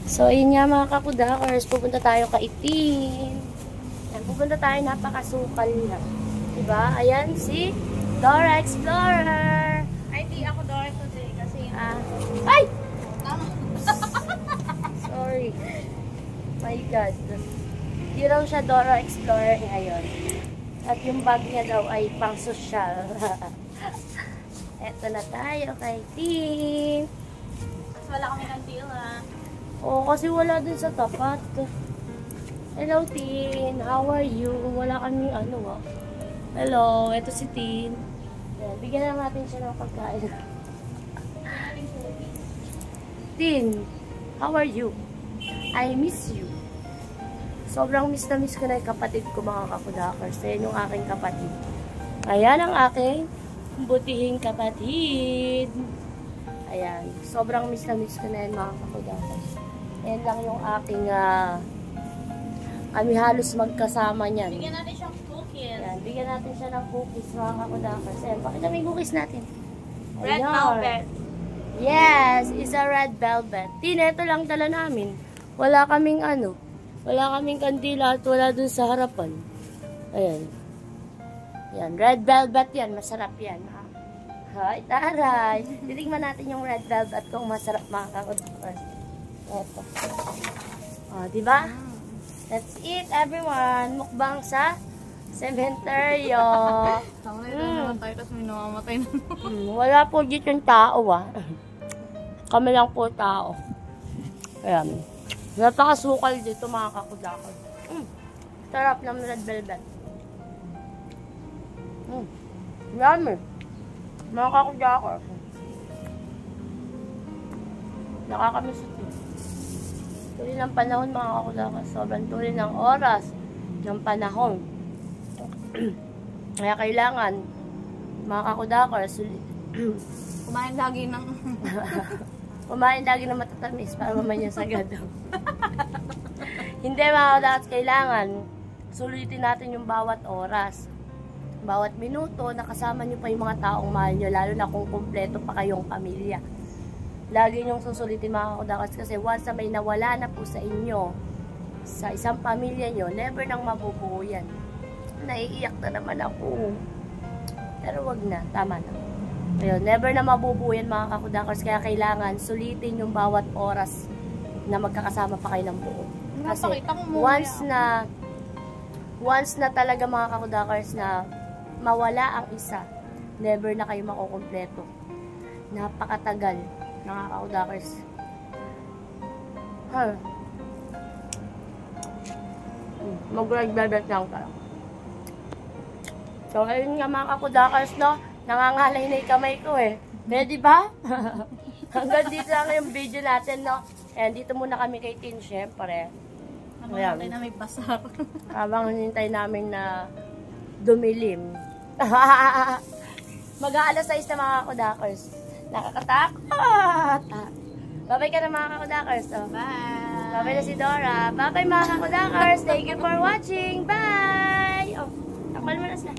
So, ayun nga mga kakudakers, pupunta tayo kay Itin. Ayan, pupunta tayo, napakasukal na. Diba? Ayan, si Dora Explorer. Ay, di ako Dora today kasi... Ay! Sorry. My God. Di raw siya Dora Explorer ngayon. At yung bag niya daw ay pang social. Eto na tayo kay Itin. Mas wala kami ng deal, ha? Oo, kasi wala dun sa tapat. Hello, Tin. How are you? Wala kami ano, Hello, eto si Tin. Yan, bigyan na natin siya ng pagkain. Tin, how are you? I miss you. Sobrang miss na miss ko na yung kapatid ko, mga kakudakers. Ayan yung aking kapatid. Ayan ang aking butihing kapatid. Ayan. Sobrang miss na miss ko na yun, mga kakudakers. Ayan lang yung aking kami halos magkasama niyan. Bigyan natin siyang cookies. Ayan, bigyan natin siya ng cookies, mga kakudakers. Ayan, pakita mo yung cookies natin. Red velvet. Yes, is a red velvet. Ito lang dala namin. Wala kaming wala kaming kandila at wala dun sa harapan. Ayan. Ayan, red velvet yan. Masarap yan, ha? Hay, taray. Titigman natin yung red velvet kung masarap, mga kakudakers. Ito. O, diba? Let's eat, everyone. Mukbang sa sementeryo. Tama na naman tayo, tapos may namamatay na. Wala po dito yung tao, Kami lang po tao. Ayan. Napakasukal dito, mga kakudakol. Sarap ng red velvet. Yummy. Mga kakudakol. Nakakamiss ito. Tuloy ng panahon, mga kakudakol. Sobrang tuloy ng oras ng panahon. Kaya kailangan, mga kakudakol, Kumain lagi ng... kumain lagi ng matatamis para mamaya sagad. Hindi, mga kakudakol, kailangan sulitin natin yung bawat oras. Bawat minuto, nakasama nyo pa yung mga taong mahal nyo, lalo na kung kumpleto pa kayong pamilya. Lagi nyong susulitin, mga kakudakol, kasi once na may nawala na po sa inyo, sa isang pamilya nyo, never nang mabubuo yan. Naiiyak na naman ako. Pero wag na, tama na. Ayun, never na mabubuo yan, mga kakudakers. Kaya kailangan sulitin yung bawat oras na magkakasama pa kayo ng buo. Kasi once na talaga, mga kakudakers, na mawala ang isa, never na kayo makukumpleto. Napakatagal, mga kakudakers. Mag-red velvet lang tayo. So, ayun nga, mga kakudakers, nangangalay na yung kamay ko, Ready ba? Hanggang dito lang yung video natin, Ayan, dito muna kami kay Tin, syempre. Habang natin na may pasar. Habang hinintay namin na dumilim. Mag-aalas 6 na, mga kakudakers. Nakakatakot! Bye-bye ka na, mga kakudakers. Bye! Bye-bye na si Dora. Bye-bye, mga kakudakers. Thank you for watching. Bye! Takpan mo na sila.